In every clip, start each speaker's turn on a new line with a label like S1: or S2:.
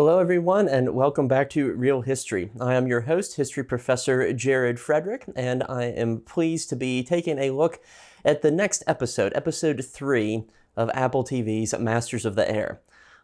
S1: Hello everyone, and welcome back to Real History. I am your host, history professor Jared Frederick, and I am pleased to be taking a look at the next episode, episode 3 of Apple TV's Masters of the Air.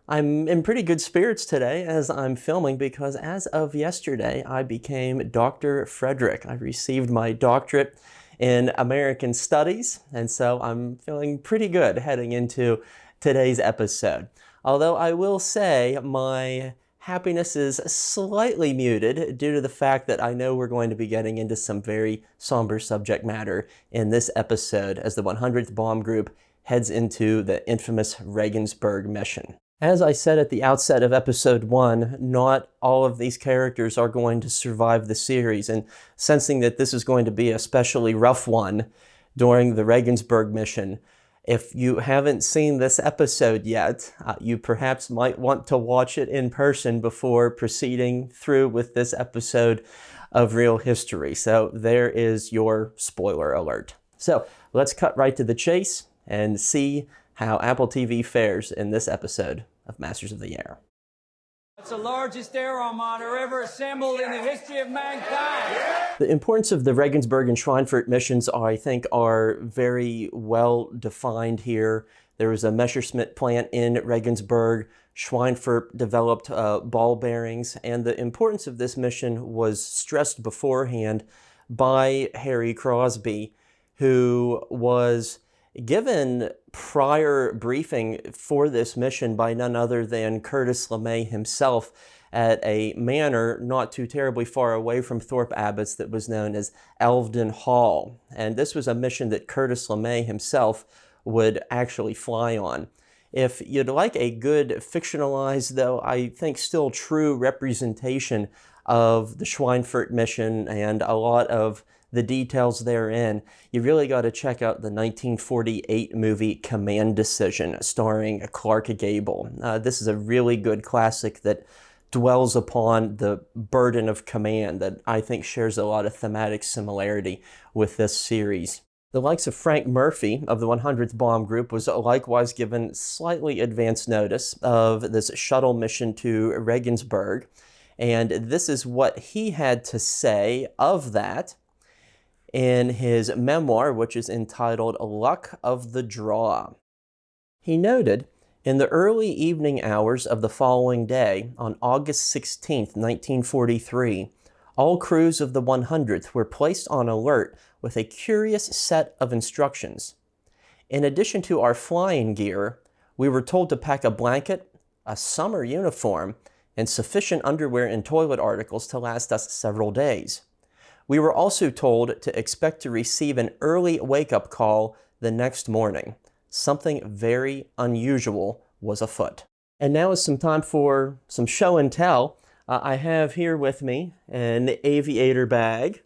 S1: I'm in pretty good spirits today as I'm filming because as of yesterday, I became Dr. Frederick. I received my doctorate in American Studies, and so I'm feeling pretty good heading into today's episode. Although I will say my happiness is slightly muted due to the fact that I know we're going to be getting into some very somber subject matter in this episode as the 100th Bomb Group heads into the infamous Regensburg mission. As I said at the outset of episode 1, not all of these characters are going to survive the series, and sensing that this is going to be a especially rough one during the Regensburg mission, if you haven't seen this episode yet, you perhaps might want to watch it in person before proceeding through with this episode of Real History. So there is your spoiler alert. So let's cut right to the chase and see how Apple TV fares in this episode of Masters of the Air.
S2: It's the largest air armada ever assembled in the history of mankind.
S1: The importance of the Regensburg and Schweinfurt missions, I think, are very well defined here. There was a Messerschmitt plant in Regensburg. Schweinfurt developed ball bearings, and the importance of this mission was stressed beforehand by Harry Crosby, who was given prior briefing for this mission by none other than Curtis LeMay himself at a manor not too terribly far away from Thorpe Abbotts that was known as Elveden Hall. And this was a mission that Curtis LeMay himself would actually fly on. If you'd like a good fictionalized, though I think still true representation of the Schweinfurt mission and a lot of the details therein, you really got to check out the 1948 movie Command Decision, starring Clark Gable. This is a really good classic that dwells upon the burden of command that I think shares a lot of thematic similarity with this series. The likes of Frank Murphy of the 100th Bomb Group was likewise given slightly advance notice of this shuttle mission to Regensburg, and this is what he had to say of that in his memoir, which is entitled Luck of the Draw. He noted, in the early evening hours of the following day, on August 16, 1943, all crews of the 100th were placed on alert with a curious set of instructions. In addition to our flying gear, we were told to pack a blanket, a summer uniform, and sufficient underwear and toilet articles to last us several days. We were also told to expect to receive an early wake-up call the next morning. Something very unusual was afoot. And now is some time for some show and tell. I have here with me an aviator bag,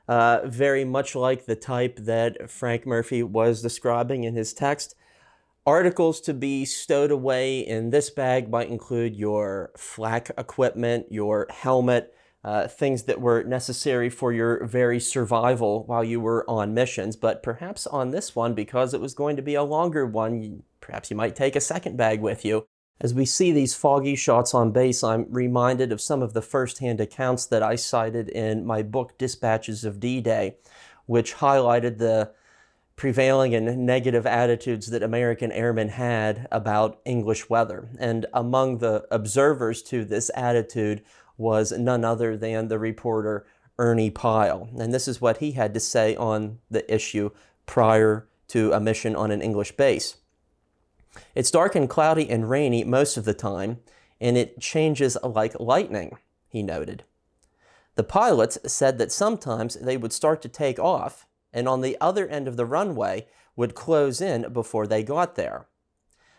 S1: very much like the type that Frank Murphy was describing in his text. Articles to be stowed away in this bag might include your flak equipment, your helmet, things that were necessary for your very survival while you were on missions. But perhaps on this one, because it was going to be a longer one, perhaps you might take a second bag with you. As we see these foggy shots on base, I'm reminded of some of the first-hand accounts that I cited in my book, Dispatches of D-Day, which highlighted the prevailing and negative attitudes that American airmen had about English weather. And among the observers to this attitude was none other than the reporter Ernie Pyle. And this is what he had to say on the issue prior to a mission on an English base. It's dark and cloudy and rainy most of the time, and it changes like lightning, he noted. The pilots said that sometimes they would start to take off, and on the other end of the runway would close in before they got there.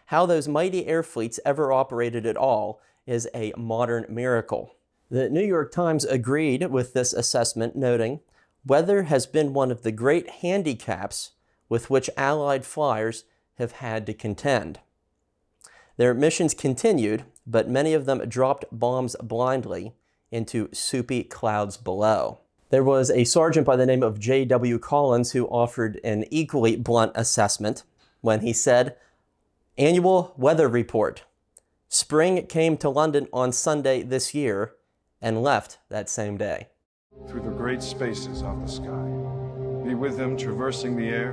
S1: How those mighty air fleets ever operated at all is a modern miracle. The New York Times agreed with this assessment, noting, "Weather has been one of the great handicaps with which Allied flyers have had to contend." Their missions continued, but many of them dropped bombs blindly into soupy clouds below. There was a sergeant by the name of J.W. Collins who offered an equally blunt assessment when he said, "Annual weather report. Spring came to London on Sunday this year and left that same day.
S3: Through the great spaces of the sky, be with them traversing the air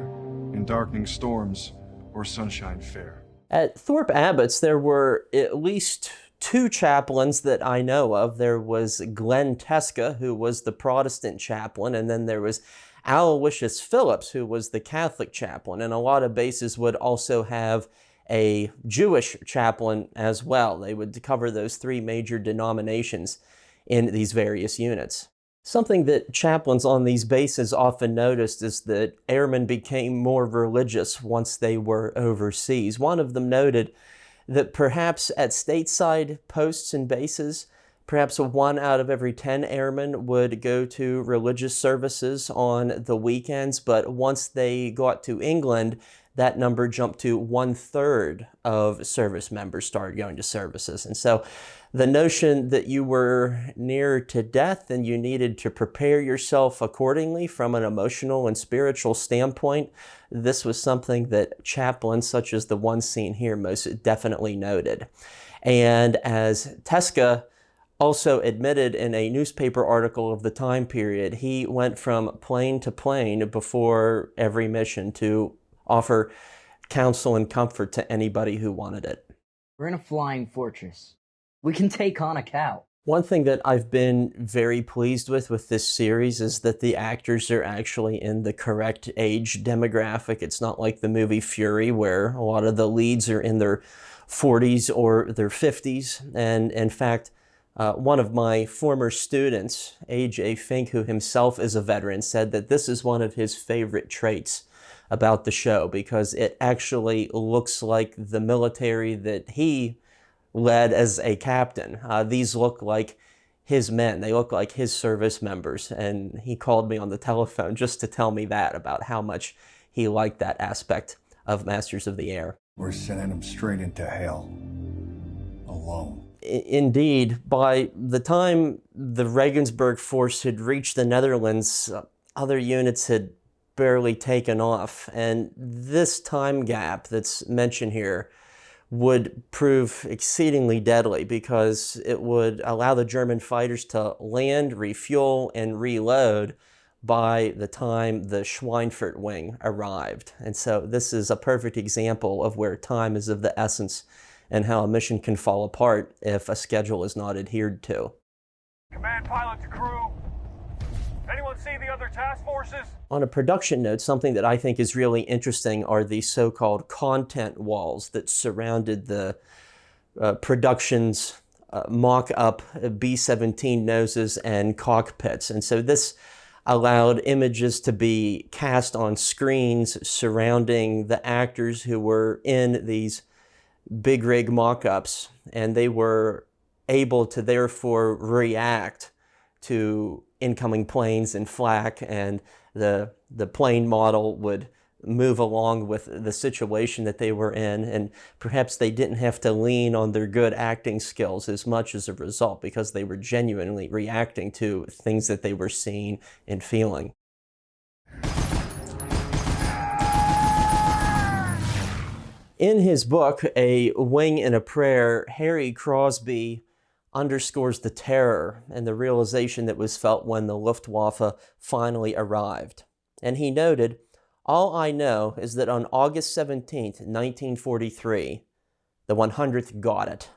S3: in darkening storms or sunshine fair.
S1: At Thorpe Abbot's, there were at least two chaplains that I know of. There was Glenn Teska, who was the Protestant chaplain, and then there was Aloysius Phillips, who was the Catholic chaplain. And a lot of bases would also have a Jewish chaplain as well. They would cover those three major denominations in these various units. Something that chaplains on these bases often noticed is that airmen became more religious once they were overseas. One of them noted that perhaps at stateside posts and bases, perhaps 1 out of every 10 airmen would go to religious services on the weekends, but once they got to England, that number jumped to 1/3 of service members started going to services. And so the notion that you were near to death and you needed to prepare yourself accordingly from an emotional and spiritual standpoint, this was something that chaplains such as the one seen here most definitely noted. And as Teska also admitted in a newspaper article of the time period, he went from plane to plane before every mission to offer counsel and comfort to anybody who wanted it.
S4: We're in a flying fortress. We can take on a cow.
S1: One thing that I've been very pleased with this series is that the actors are actually in the correct age demographic. It's not like the movie Fury, where a lot of the leads are in their 40s or their 50s. And in fact, one of my former students, AJ Fink, who himself is a veteran, said that this is one of his favorite traits about the show because it actually looks like the military that he led as a captain. These look like his men. They look like his service members. And he called me on the telephone just to tell me that, about how much he liked that aspect of Masters of the Air.
S5: We're sending them straight into hell, alone.
S1: Indeed, by the time the Regensburg force had reached the Netherlands, other units had barely taken off. And this time gap that's mentioned here would prove exceedingly deadly because it would allow the German fighters to land, refuel, and reload by the time the Schweinfurt wing arrived. And so this is a perfect example of where time is of the essence and how a mission can fall apart if a schedule is not adhered to.
S6: Command pilot to crew. Anyone see the other task forces?
S1: On a production note, something that I think is really interesting are the so-called content walls that surrounded the production's mock-up B-17 noses and cockpits. And so this allowed images to be cast on screens surrounding the actors who were in these big rig mock-ups, and they were able to therefore react to incoming planes and flak, and the plane model would move along with the situation that they were in, and perhaps they didn't have to lean on their good acting skills as much as a result because they were genuinely reacting to things that they were seeing and feeling. In his book, A Wing and a Prayer, Harry Crosby underscores the terror and the realization that was felt when the Luftwaffe finally arrived. And he noted, "All I know is that on August 17th, 1943, the 100th got it.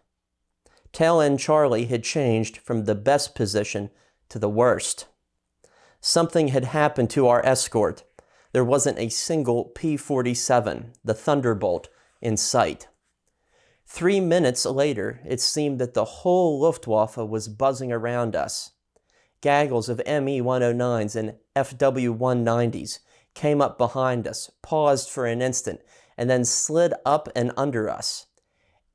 S1: Tail End Charlie had changed from the best position to the worst. Something had happened to our escort. There wasn't a single P-47, the Thunderbolt, in sight. 3 minutes later, it seemed that the whole Luftwaffe was buzzing around us. Gaggles of Me-109s and FW-190s came up behind us, paused for an instant, and then slid up and under us.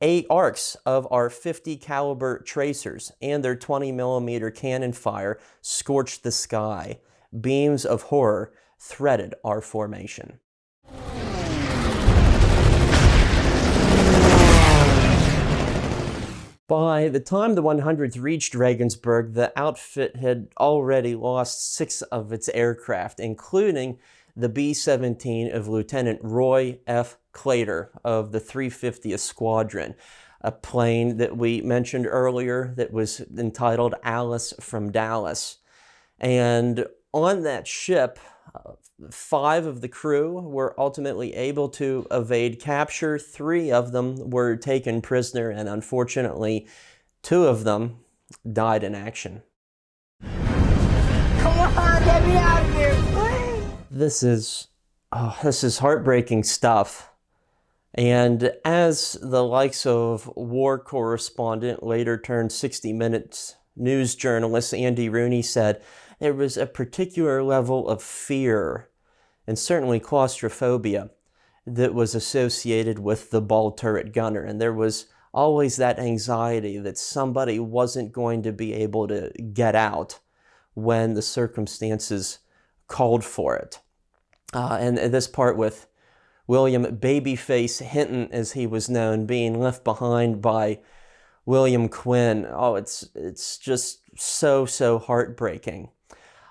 S1: 8 arcs of our 50 caliber tracers and their 20mm cannon fire scorched the sky. Beams of horror threaded our formation." By the time the 100th reached Regensburg, the outfit had already lost 6 of its aircraft, including the B-17 of Lieutenant Roy F. Claytor of the 350th Squadron. a plane that we mentioned earlier that was entitled Alice from Dallas. And on that ship, 5 of the crew were ultimately able to evade capture. 3 of them were taken prisoner, and unfortunately, 2 of them died in action.
S7: Come on, get me out of here, please!
S1: This is heartbreaking stuff. And as the likes of war correspondent, later turned 60 Minutes news journalist Andy Rooney said, there was a particular level of fear and certainly claustrophobia that was associated with the ball turret gunner. And there was always that anxiety that somebody wasn't going to be able to get out when the circumstances called for it. And this part with William Babyface Hinton, as he was known, being left behind by William Quinn. Oh, it's just so heartbreaking.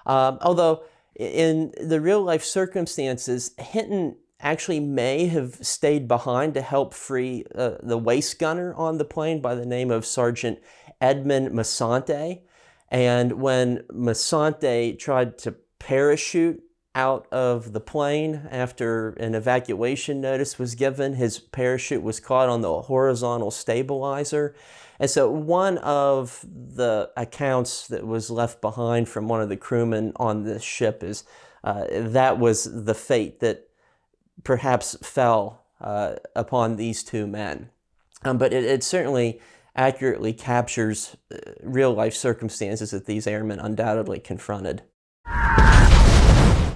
S1: Although in the real life circumstances, Hinton actually may have stayed behind to help free the waist gunner on the plane by the name of Sergeant Edmund Masante. And when Masante tried to parachute out of the plane after an evacuation notice was given, his parachute was caught on the horizontal stabilizer. And so one of the accounts that was left behind from one of the crewmen on this ship is that was the fate that perhaps fell upon these 2 men. But it certainly accurately captures real life circumstances that these airmen undoubtedly confronted.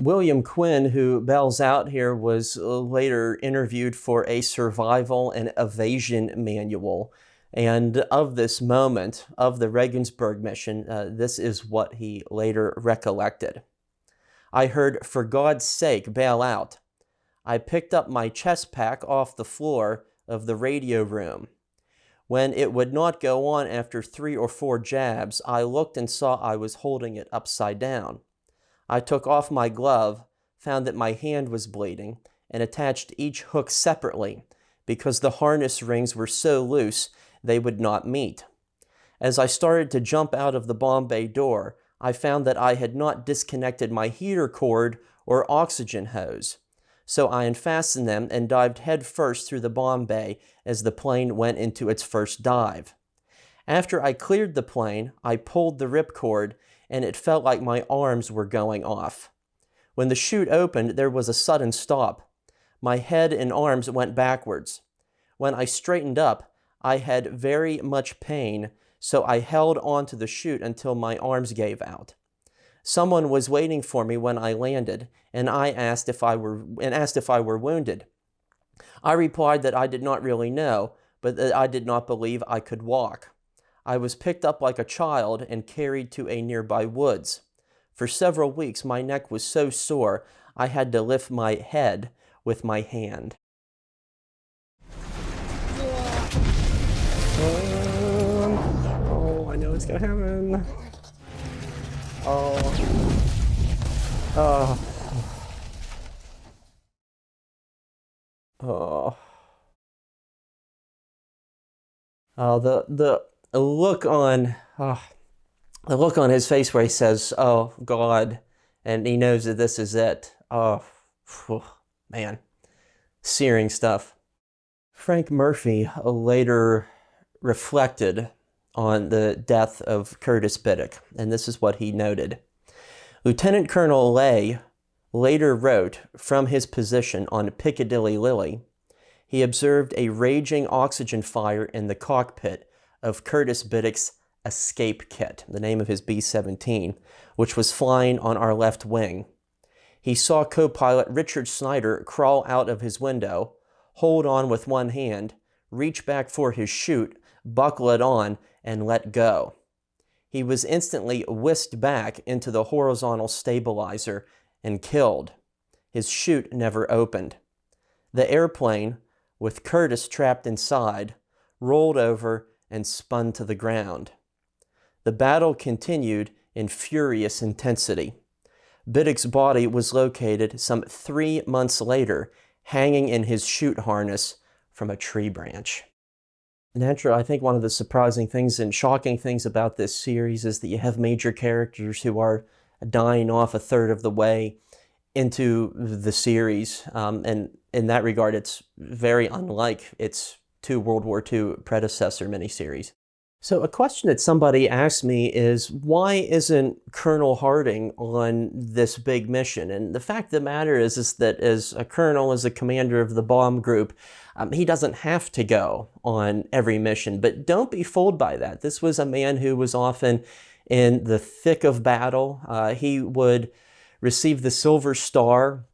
S1: William Quinn, who bails out here, was later interviewed for a survival and evasion manual. And of this moment, of the Regensburg mission, this is what he later recollected. I heard, "For God's sake, bail out." I picked up my chest pack off the floor of the radio room. When it would not go on after 3 or 4 jabs, I looked and saw I was holding it upside down. I took off my glove, found that my hand was bleeding, and attached each hook separately because the harness rings were so loose they would not meet. As I started to jump out of the bomb bay door, I found that I had not disconnected my heater cord or oxygen hose. So I unfastened them and dived headfirst through the bomb bay as the plane went into its first dive. After I cleared the plane, I pulled the ripcord, and it felt like my arms were going off. When the chute opened, there was a sudden stop. My head and arms went backwards. When I straightened up, I had very much pain, so I held onto the chute until my arms gave out. Someone was waiting for me when I landed, and asked if I were wounded. I replied that I did not really know, but that I did not believe I could walk. I was picked up like a child and carried to a nearby woods. For several weeks, my neck was so sore, I had to lift my head with my hand. I know it's gonna happen. The look on his face where he says, "Oh God," and he knows that this is it. Oh, man, searing stuff. Frank Murphy later reflected on the death of Curtis Biddick, and this is what he noted. Lieutenant Colonel Lay later wrote from his position on Piccadilly Lily, he observed a raging oxygen fire in the cockpit of Curtis Biddick's escape kit, the name of his B-17, which was flying on our left wing. He saw co-pilot Richard Snyder crawl out of his window, hold on with one hand, reach back for his chute, buckle it on, and let go. He was instantly whisked back into the horizontal stabilizer and killed. His chute never opened. The airplane, with Curtis trapped inside, rolled over and spun to the ground. The battle continued in furious intensity. Biddick's body was located some 3 months later, hanging in his chute harness from a tree branch. Naturally, I think one of the surprising things and shocking things about this series is that you have major characters who are dying off a third of the way into the series. And in that regard, it's very unlike its two World War II predecessor miniseries. So a question that somebody asked me is, why isn't Colonel Harding on this big mission? And the fact of the matter is that as a colonel, as a commander of the bomb group, he doesn't have to go on every mission. But don't be fooled by that. This was a man who was often in the thick of battle. He would receive the Silver Star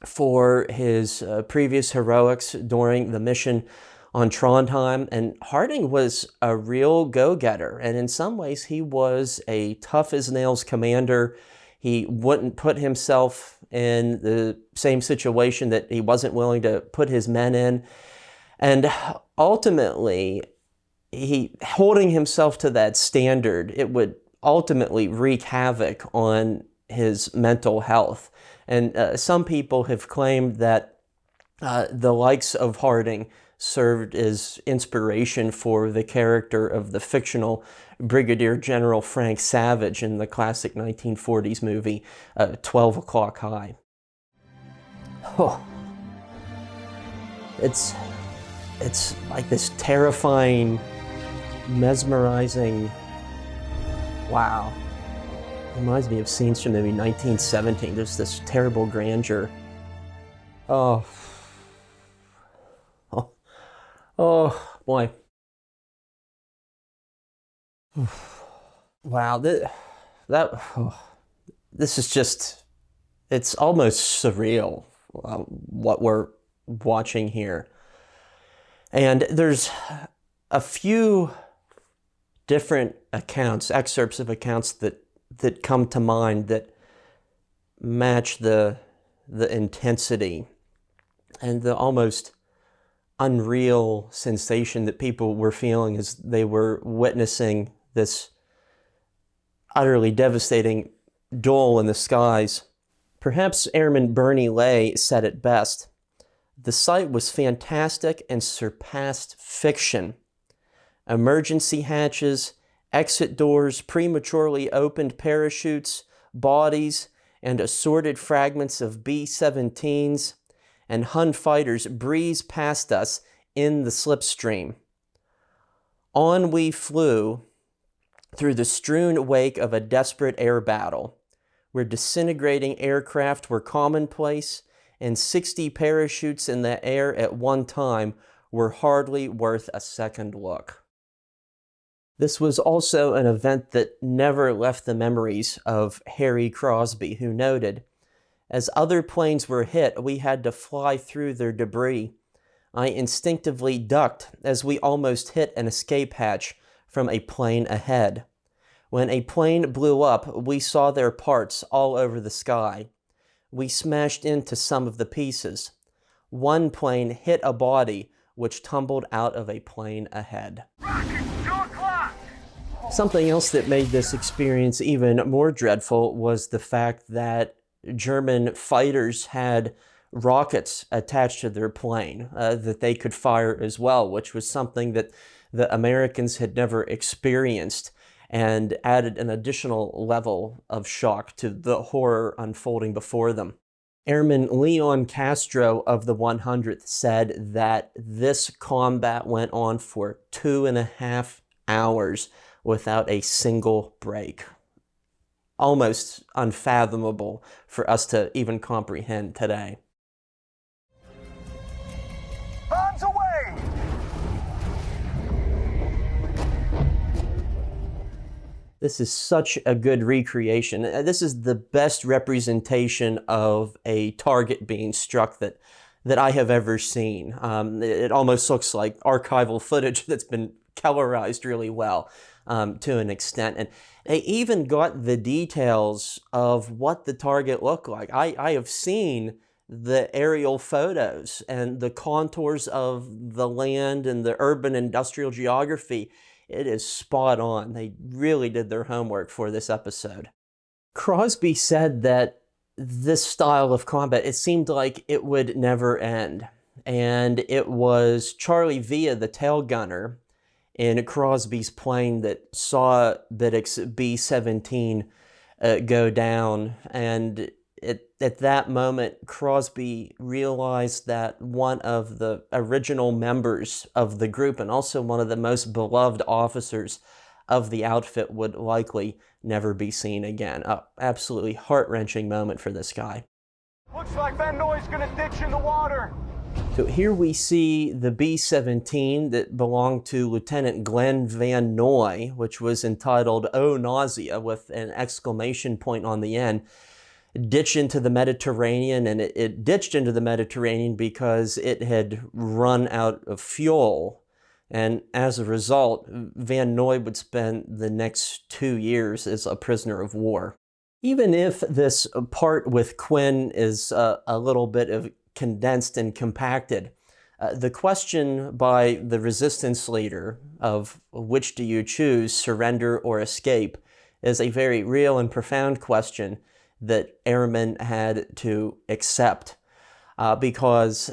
S1: for his previous heroics during the mission on Trondheim, and Harding was a real go-getter, and in some ways he was a tough-as-nails commander. He wouldn't put himself in the same situation that he wasn't willing to put his men in, and ultimately, holding himself to that standard, it would ultimately wreak havoc on his mental health. And some people have claimed that the likes of Harding served as inspiration for the character of the fictional Brigadier General Frank Savage in the classic 1940s movie 12 O'Clock High. Oh, it's like this terrifying, mesmerizing, wow. Reminds me of scenes from maybe 1917. There's this terrible grandeur. Oh. Oh, boy. Wow, this is just, it's almost surreal, what we're watching here. And there's a few different accounts, excerpts of accounts that come to mind that match the intensity and the almost unreal sensation that people were feeling as they were witnessing this utterly devastating duel in the skies. Perhaps Airman Bernie Lay said it best. The sight was fantastic and surpassed fiction. Emergency hatches, exit doors, prematurely opened parachutes, bodies, and assorted fragments of B-17s and Hun fighters breezed past us in the slipstream. On we flew through the strewn wake of a desperate air battle, where disintegrating aircraft were commonplace and 60 parachutes in the air at one time were hardly worth a second look. This was also an event that never left the memories of Harry Crosby, who noted, "As other planes were hit, we had to fly through their debris. I instinctively ducked as we almost hit an escape hatch from a plane ahead. When a plane blew up, we saw their parts all over the sky. We smashed into some of the pieces. One plane hit a body which tumbled out of a plane ahead." Something else that made this experience even more dreadful was the fact that German fighters had rockets attached to their plane that they could fire as well, which was something that the Americans had never experienced and added an additional level of shock to the horror unfolding before them. Airman Leon Castro of the 100th said that this combat went on for 2.5 hours without a single break. Almost unfathomable for us to even comprehend today.
S6: Bombs away!
S1: This is such a good recreation. This is the best representation of a target being struck that I have ever seen. It almost looks like archival footage that's been colorized really well to an extent. And they even got the details of what the target looked like. I have seen the aerial photos and the contours of the land and the urban industrial geography. It is spot on. They really did their homework for this episode. Crosby said that this style of combat, it seemed like it would never end. And it was Charlie Villa, the tail gunner, in Crosby's plane that saw Biddick's B-17 go down. And at that moment, Crosby realized that one of the original members of the group and also one of the most beloved officers of the outfit would likely never be seen again. Absolutely heart-wrenching moment for this guy.
S6: Looks like Van Noy's gonna ditch in the water.
S1: So here we see the B-17 that belonged to Lieutenant Glenn Van Noy, which was entitled "Oh Nausea" with an exclamation point on the end, ditch into the Mediterranean. And it ditched into the Mediterranean because it had run out of fuel. And as a result, Van Noy would spend the next 2 years as a prisoner of war. Even if this part with Quinn is a little bit of condensed and compacted, the question by the resistance leader of which do you choose, surrender or escape, is a very real and profound question that airmen had to accept because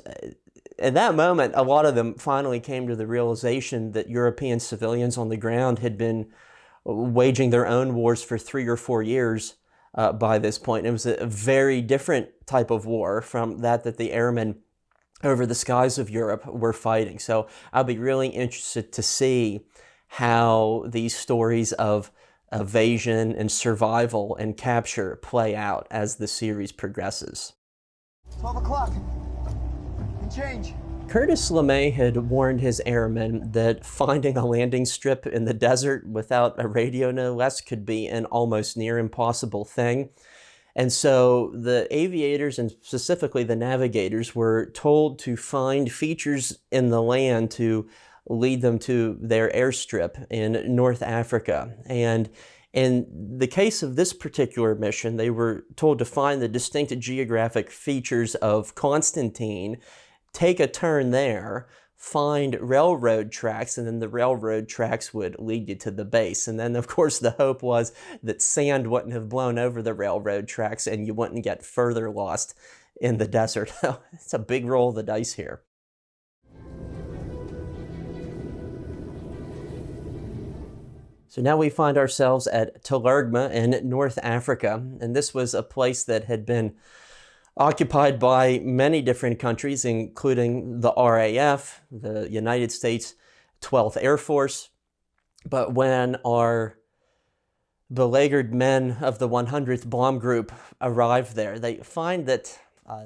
S1: at that moment, a lot of them finally came to the realization that European civilians on the ground had been waging their own wars for 3 or 4 years by this point. It was a very different type of war from that the airmen over the skies of Europe were fighting. So I'll be really interested to see how these stories of evasion and survival and capture play out as the series progresses.
S7: 12 o'clock. Change.
S1: Curtis LeMay had warned his airmen that finding a landing strip in the desert without a radio, no less, could be an almost near impossible thing. And so the aviators, and specifically the navigators, were told to find features in the land to lead them to their airstrip in North Africa. And in the case of this particular mission, they were told to find the distinct geographic features of Constantine, take a turn there, find railroad tracks, and then the railroad tracks would lead you to the base. And then, of course, the hope was that sand wouldn't have blown over the railroad tracks and you wouldn't get further lost in the desert. It's a big roll of the dice here. So now we find ourselves at Talergma in North Africa, and this was a place that had been occupied by many different countries, including the RAF, the United States 12th Air Force. But when our beleaguered men of the 100th Bomb Group arrived there, they find that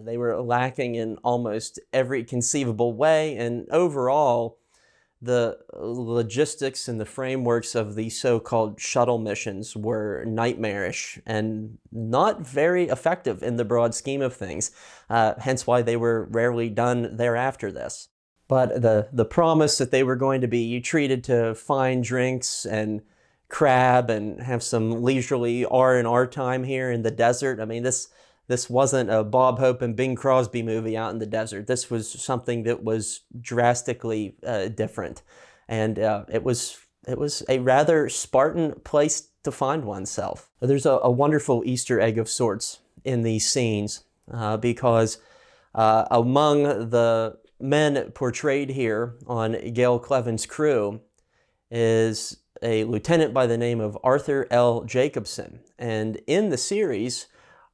S1: they were lacking in almost every conceivable way, and overall, the logistics and the frameworks of the so-called shuttle missions were nightmarish and not very effective in the broad scheme of things, hence why they were rarely done thereafter this. But the promise that they were going to be treated to fine drinks and crab and have some leisurely R&R time here in the desert, I mean, this wasn't a Bob Hope and Bing Crosby movie out in the desert. This was something that was drastically different. And it was a rather Spartan place to find oneself. There's a wonderful Easter egg of sorts in these scenes because among the men portrayed here on Gail Cleven's crew is a lieutenant by the name of Arthur L. Jacobson. And in the series,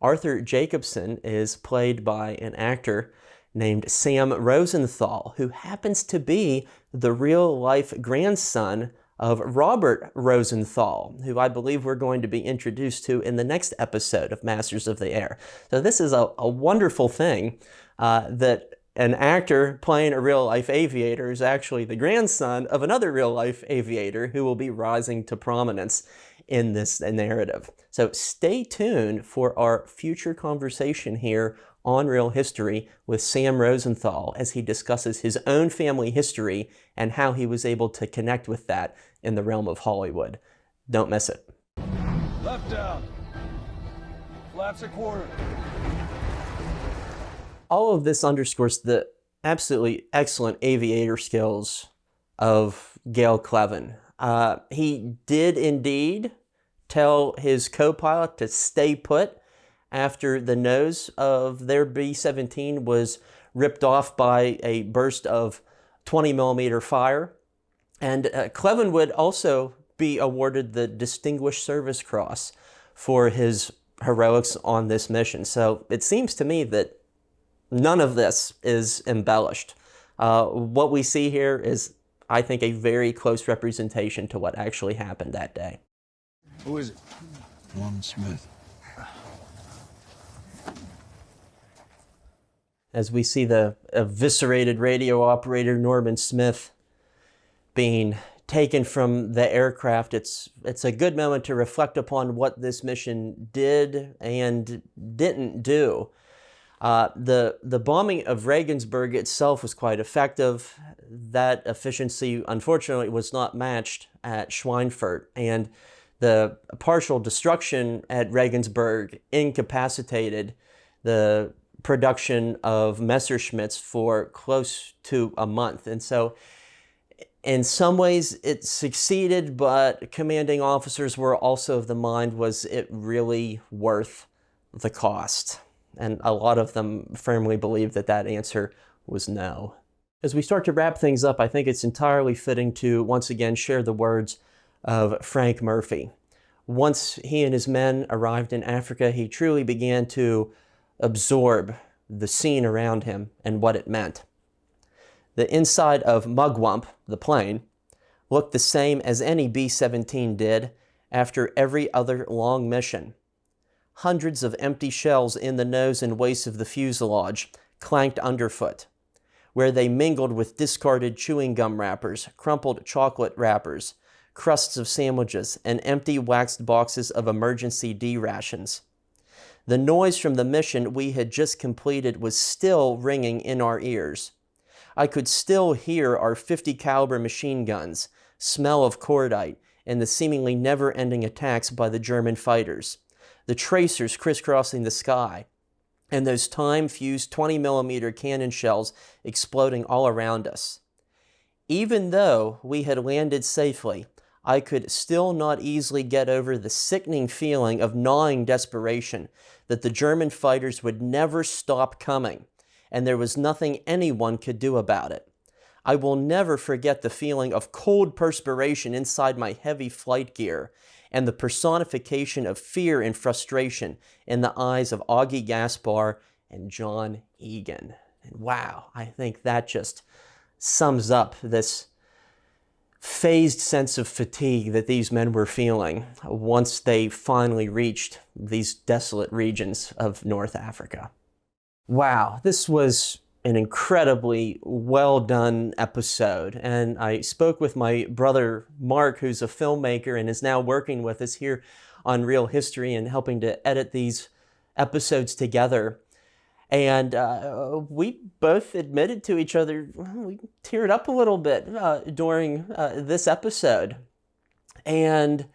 S1: Arthur Jacobson is played by an actor named Sam Rosenthal, who happens to be the real-life grandson of Robert Rosenthal, who I believe we're going to be introduced to in the next episode of Masters of the Air. So this is a wonderful thing that an actor playing a real-life aviator is actually the grandson of another real-life aviator who will be rising to prominence in this narrative. So stay tuned for our future conversation here on Real History with Sam Rosenthal as he discusses his own family history and how he was able to connect with that in the realm of Hollywood. Don't miss it.
S6: Left down. Flaps a quarter.
S1: All of this underscores the absolutely excellent aviator skills of Gail Cleven. He did indeed tell his co-pilot to stay put after the nose of their B-17 was ripped off by a burst of 20 millimeter fire. And Cleven would also be awarded the Distinguished Service Cross for his heroics on this mission. So it seems to me that none of this is embellished. What we see here is, I think, a very close representation to what actually happened that day.
S5: Who is it?
S8: Norman Smith.
S1: As we see the eviscerated radio operator Norman Smith being taken from the aircraft, it's a good moment to reflect upon what this mission did and didn't do. The bombing of Regensburg itself was quite effective. That efficiency, unfortunately, was not matched at Schweinfurt, and the partial destruction at Regensburg incapacitated the production of Messerschmitts for close to a month. And so in some ways it succeeded, but commanding officers were also of the mind, was it really worth the cost? And a lot of them firmly believed that that answer was no. As we start to wrap things up, I think it's entirely fitting to once again share the words of Frank Murphy. Once he and his men arrived in Africa, he truly began to absorb the scene around him and what it meant. The inside of Mugwump, the plane, looked the same as any B-17 did after every other long mission. Hundreds of empty shells in the nose and waist of the fuselage clanked underfoot, where they mingled with discarded chewing gum wrappers, crumpled chocolate wrappers, crusts of sandwiches, and empty waxed boxes of emergency D rations. The noise from the mission we had just completed was still ringing in our ears. I could still hear our 50 caliber machine guns, smell of cordite, and the seemingly never-ending attacks by the German fighters, the tracers crisscrossing the sky, and those time-fused 20mm cannon shells exploding all around us. Even though we had landed safely, I could still not easily get over the sickening feeling of gnawing desperation that the German fighters would never stop coming, and there was nothing anyone could do about it. I will never forget the feeling of cold perspiration inside my heavy flight gear, and the personification of fear and frustration in the eyes of Augie Gaspar and John Egan. And wow, I think that just sums up this phased sense of fatigue that these men were feeling once they finally reached these desolate regions of North Africa. Wow, this was an incredibly well done episode, and I spoke with my brother Mark, who's a filmmaker and is now working with us here on Real History and helping to edit these episodes together. And we both admitted to each other, we teared up a little bit during this episode. And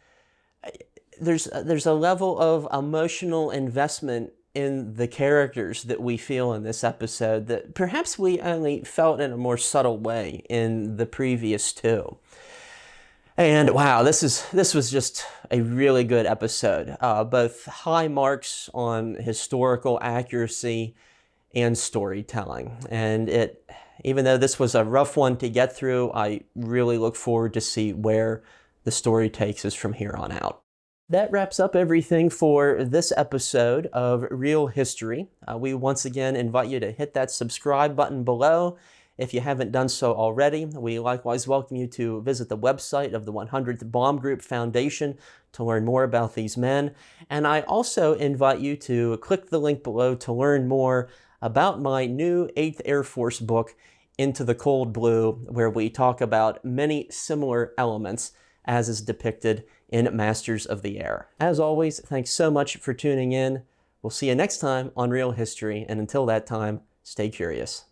S1: there's a level of emotional investment in the characters that we feel in this episode that perhaps we only felt in a more subtle way in the previous two. And wow, this was just a really good episode. Both high marks on historical accuracy and storytelling. And even though this was a rough one to get through, I really look forward to see where the story takes us from here on out. That wraps up everything for this episode of Real History. We once again invite you to hit that subscribe button below if you haven't done so already. We likewise welcome you to visit the website of the 100th Bomb Group Foundation to learn more about these men. And I also invite you to click the link below to learn more about my new 8th Air Force book, Into the Cold Blue, where we talk about many similar elements as is depicted in Masters of the Air. As always, thanks so much for tuning in. We'll see you next time on Real History, and until that time, stay curious.